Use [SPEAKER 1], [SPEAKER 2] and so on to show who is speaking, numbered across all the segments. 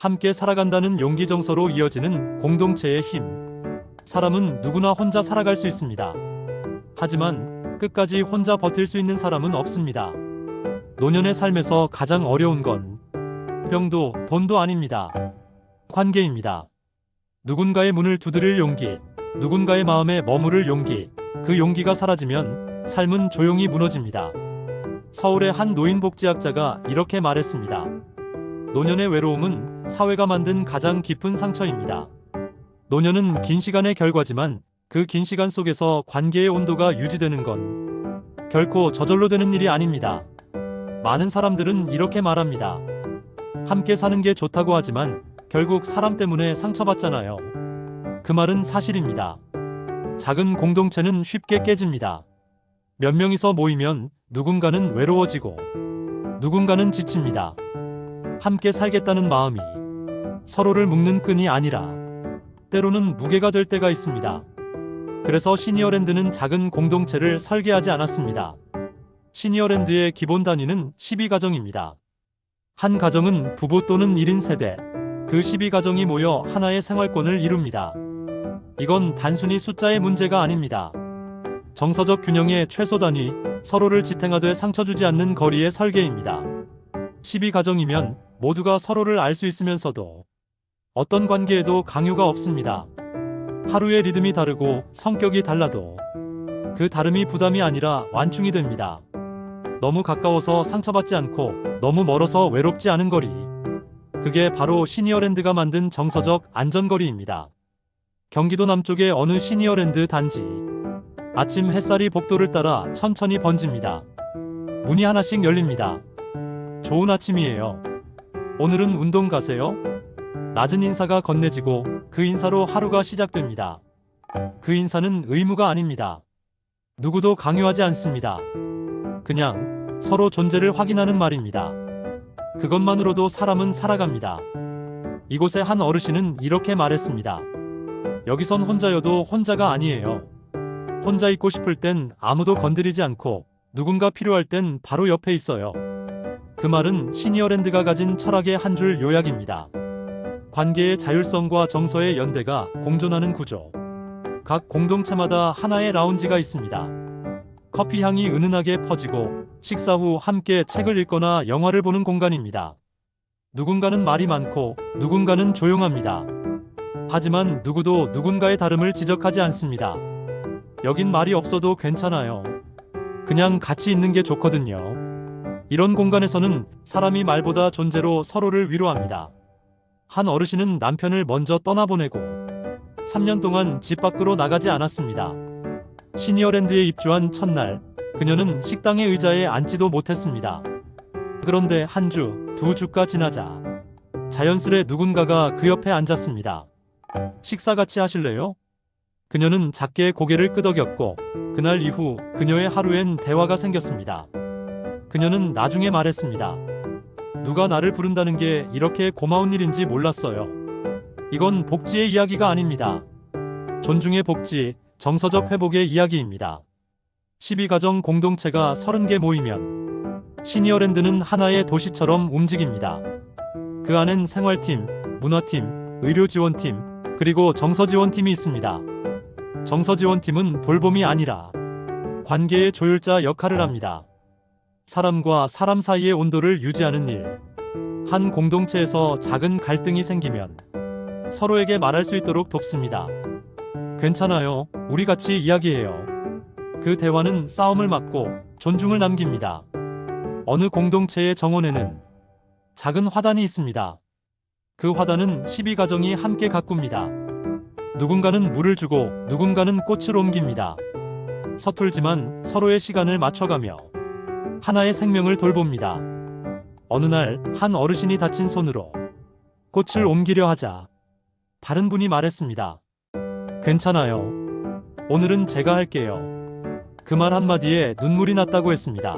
[SPEAKER 1] 함께 살아간다는 용기 정서로 이어지는 공동체의 힘. 사람은 누구나 혼자 살아갈 수 있습니다. 하지만 끝까지 혼자 버틸 수 있는 사람은 없습니다. 노년의 삶에서 가장 어려운 건 병도 돈도 아닙니다. 관계입니다. 누군가의 문을 두드릴 용기, 누군가의 마음에 머무를 용기, 그 용기가 사라지면 삶은 조용히 무너집니다. 서울의 한 노인복지학자가 이렇게 말했습니다. 노년의 외로움은 사회가 만든 가장 깊은 상처입니다. 노년은 긴 시간의 결과지만 그 긴 시간 속에서 관계의 온도가 유지되는 건 결코 저절로 되는 일이 아닙니다. 많은 사람들은 이렇게 말합니다. 함께 사는 게 좋다고 하지만 결국 사람 때문에 상처받잖아요. 그 말은 사실입니다. 작은 공동체는 쉽게 깨집니다. 몇 명이서 모이면 누군가는 외로워지고 누군가는 지칩니다. 함께 살겠다는 마음이 서로를 묶는 끈이 아니라 때로는 무게가 될 때가 있습니다. 그래서 시니어랜드는 작은 공동체를 설계하지 않았습니다. 시니어랜드의 기본 단위는 12가정입니다. 한 가정은 부부 또는 1인 세대, 그 12가정이 모여 하나의 생활권을 이룹니다. 이건 단순히 숫자의 문제가 아닙니다. 정서적 균형의 최소 단위, 서로를 지탱하되 상처 주지 않는 거리의 설계입니다. 12가정이면 모두가 서로를 알 수 있으면서도 어떤 관계에도 강요가 없습니다. 하루의 리듬이 다르고 성격이 달라도 그 다름이 부담이 아니라 완충이 됩니다. 너무 가까워서 상처받지 않고 너무 멀어서 외롭지 않은 거리. 그게 바로 시니어랜드가 만든 정서적 안전거리입니다. 경기도 남쪽의 어느 시니어랜드 단지. 아침 햇살이 복도를 따라 천천히 번집니다. 문이 하나씩 열립니다. 좋은 아침이에요. 오늘은 운동 가세요? 낮은 인사가 건네지고 그 인사로 하루가 시작됩니다. 그 인사는 의무가 아닙니다. 누구도 강요하지 않습니다. 그냥 서로 존재를 확인하는 말입니다. 그것만으로도 사람은 살아갑니다. 이곳의 한 어르신은 이렇게 말했습니다. 여기선 혼자여도 혼자가 아니에요. 혼자 있고 싶을 땐 아무도 건드리지 않고 누군가 필요할 땐 바로 옆에 있어요. 그 말은 시니어랜드가 가진 철학의 한 줄 요약입니다. 관계의 자율성과 정서의 연대가 공존하는 구조. 각 공동체마다 하나의 라운지가 있습니다. 커피 향이 은은하게 퍼지고 식사 후 함께 책을 읽거나 영화를 보는 공간입니다. 누군가는 말이 많고 누군가는 조용합니다. 하지만 누구도 누군가의 다름을 지적하지 않습니다. 여긴 말이 없어도 괜찮아요. 그냥 같이 있는 게 좋거든요. 이런 공간에서는 사람이 말보다 존재로 서로를 위로합니다. 한 어르신은 남편을 먼저 떠나보내고 3년 동안 집 밖으로 나가지 않았습니다. 시니어랜드에 입주한 첫날, 그녀는 식당의 의자에 앉지도 못했습니다. 그런데 한 주, 두 주가 지나자 자연스레 누군가가 그 옆에 앉았습니다. 식사 같이 하실래요? 그녀는 작게 고개를 끄덕였고 그날 이후 그녀의 하루엔 대화가 생겼습니다. 그녀는 나중에 말했습니다. 누가 나를 부른다는 게 이렇게 고마운 일인지 몰랐어요. 이건 복지의 이야기가 아닙니다. 존중의 복지, 정서적 회복의 이야기입니다. 12가정 공동체가 30개 모이면 시니어랜드는 하나의 도시처럼 움직입니다. 그 안엔 생활팀, 문화팀, 의료지원팀, 그리고 정서지원팀이 있습니다. 정서지원팀은 돌봄이 아니라 관계의 조율자 역할을 합니다. 사람과 사람 사이의 온도를 유지하는 일. 한 공동체에서 작은 갈등이 생기면 서로에게 말할 수 있도록 돕습니다. 괜찮아요. 우리 같이 이야기해요. 그 대화는 싸움을 막고 존중을 남깁니다. 어느 공동체의 정원에는 작은 화단이 있습니다. 그 화단은 12가정이 함께 가꿉니다. 누군가는 물을 주고 누군가는 꽃을 옮깁니다. 서툴지만 서로의 시간을 맞춰가며 하나의 생명을 돌봅니다. 어느 날 한 어르신이 다친 손으로 꽃을 옮기려 하자 다른 분이 말했습니다. 괜찮아요. 오늘은 제가 할게요. 그 말 한마디에 눈물이 났다고 했습니다.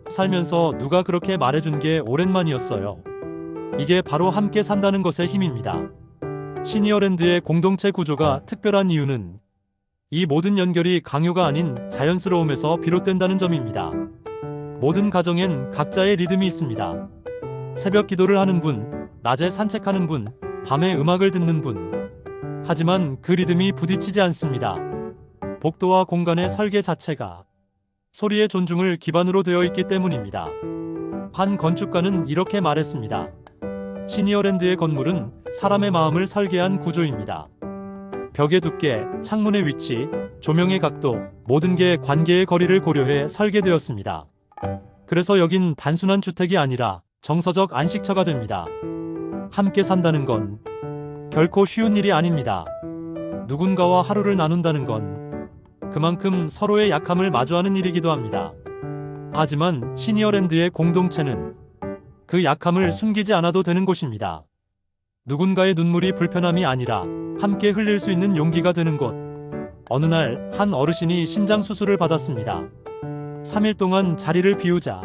[SPEAKER 1] 살면서 누가 그렇게 말해준 게 오랜만이었어요. 이게 바로 함께 산다는 것의 힘입니다. 시니어랜드의 공동체 구조가 특별한 이유는 이 모든 연결이 강요가 아닌 자연스러움에서 비롯된다는 점입니다. 모든 가정엔 각자의 리듬이 있습니다. 새벽 기도를 하는 분, 낮에 산책하는 분, 밤에 음악을 듣는 분. 하지만 그 리듬이 부딪히지 않습니다. 복도와 공간의 설계 자체가 소리의 존중을 기반으로 되어 있기 때문입니다. 한 건축가는 이렇게 말했습니다. 시니어랜드의 건물은 사람의 마음을 설계한 구조입니다. 벽의 두께, 창문의 위치, 조명의 각도, 모든 게 관계의 거리를 고려해 설계되었습니다. 그래서 여긴 단순한 주택이 아니라 정서적 안식처가 됩니다. 함께 산다는 건 결코 쉬운 일이 아닙니다. 누군가와 하루를 나눈다는 건 그만큼 서로의 약함을 마주하는 일이기도 합니다. 하지만 시니어랜드의 공동체는 그 약함을 숨기지 않아도 되는 곳입니다. 누군가의 눈물이 불편함이 아니라 함께 흘릴 수 있는 용기가 되는 곳. 어느 날 한 어르신이 심장 수술을 받았습니다. 3일 동안 자리를 비우자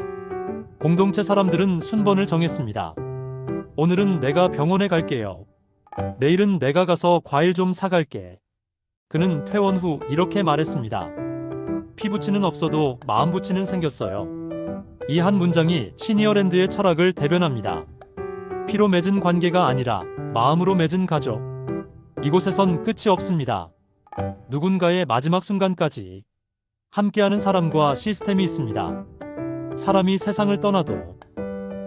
[SPEAKER 1] 공동체 사람들은 순번을 정했습니다. 오늘은 내가 병원에 갈게요. 내일은 내가 가서 과일 좀 사갈게. 그는 퇴원 후 이렇게 말했습니다. 피부치는 없어도 마음부치는 생겼어요. 이 한 문장이 시니어랜드의 철학을 대변합니다. 피로 맺은 관계가 아니라 마음으로 맺은 가족. 이곳에선 끝이 없습니다. 누군가의 마지막 순간까지 함께하는 사람과 시스템이 있습니다. 사람이 세상을 떠나도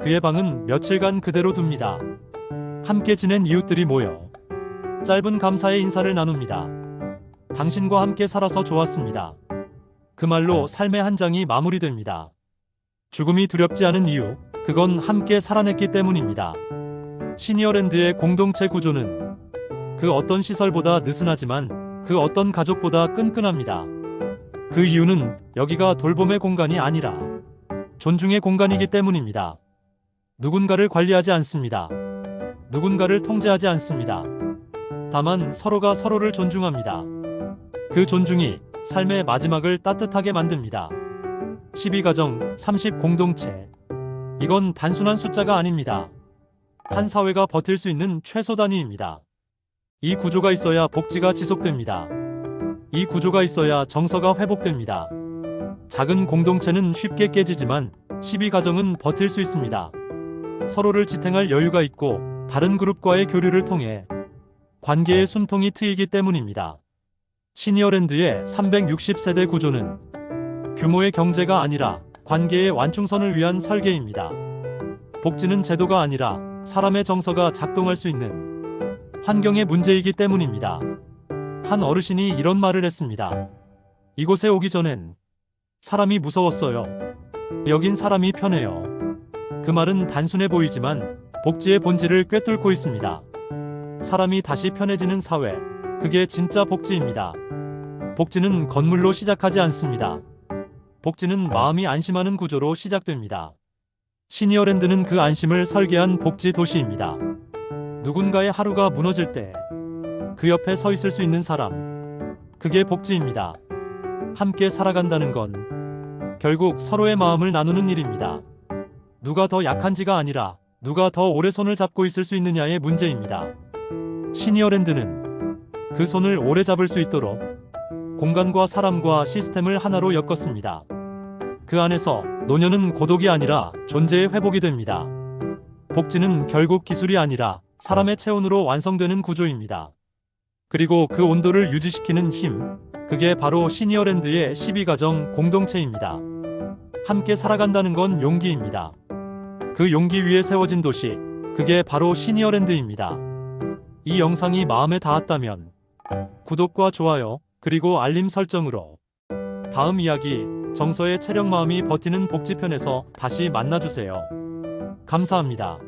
[SPEAKER 1] 그의 방은 며칠간 그대로 둡니다. 함께 지낸 이웃들이 모여 짧은 감사의 인사를 나눕니다. 당신과 함께 살아서 좋았습니다. 그 말로 삶의 한 장이 마무리됩니다. 죽음이 두렵지 않은 이유, 그건 함께 살아냈기 때문입니다. 시니어랜드의 공동체 구조는 그 어떤 시설보다 느슨하지만 그 어떤 가족보다 끈끈합니다. 그 이유는 여기가 돌봄의 공간이 아니라 존중의 공간이기 때문입니다. 누군가를 관리하지 않습니다. 누군가를 통제하지 않습니다. 다만 서로가 서로를 존중합니다. 그 존중이 삶의 마지막을 따뜻하게 만듭니다. 12가정, 30 공동체. 이건 단순한 숫자가 아닙니다. 한 사회가 버틸 수 있는 최소 단위입니다. 이 구조가 있어야 복지가 지속됩니다. 이 구조가 있어야 정서가 회복됩니다. 작은 공동체는 쉽게 깨지지만 12가정은 버틸 수 있습니다. 서로를 지탱할 여유가 있고 다른 그룹과의 교류를 통해 관계의 숨통이 트이기 때문입니다. 시니어랜드의 360세대 구조는 규모의 경제가 아니라 관계의 완충선을 위한 설계입니다. 복지는 제도가 아니라 사람의 정서가 작동할 수 있는 환경의 문제이기 때문입니다. 한 어르신이 이런 말을 했습니다. 이곳에 오기 전엔 사람이 무서웠어요. 여긴 사람이 편해요. 그 말은 단순해 보이지만 복지의 본질을 꿰뚫고 있습니다. 사람이 다시 편해지는 사회, 그게 진짜 복지입니다. 복지는 건물로 시작하지 않습니다. 복지는 마음이 안심하는 구조로 시작됩니다. 시니어랜드는 그 안심을 설계한 복지 도시입니다. 누군가의 하루가 무너질 때 그 옆에 서 있을 수 있는 사람, 그게 복지입니다. 함께 살아간다는 건 결국 서로의 마음을 나누는 일입니다. 누가 더 약한지가 아니라 누가 더 오래 손을 잡고 있을 수 있느냐의 문제입니다. 시니어랜드는 그 손을 오래 잡을 수 있도록 공간과 사람과 시스템을 하나로 엮었습니다. 그 안에서 노년은 고독이 아니라 존재의 회복이 됩니다. 복지는 결국 기술이 아니라 사람의 체온으로 완성되는 구조입니다. 그리고 그 온도를 유지시키는 힘, 그게 바로 시니어랜드의 12가정 공동체입니다. 함께 살아간다는 건 용기입니다. 그 용기 위에 세워진 도시, 그게 바로 시니어랜드입니다. 이 영상이 마음에 닿았다면 구독과 좋아요, 그리고 알림 설정으로 다음 이야기, 정서의 체력 마음이 버티는 복지편에서 다시 만나주세요. 감사합니다.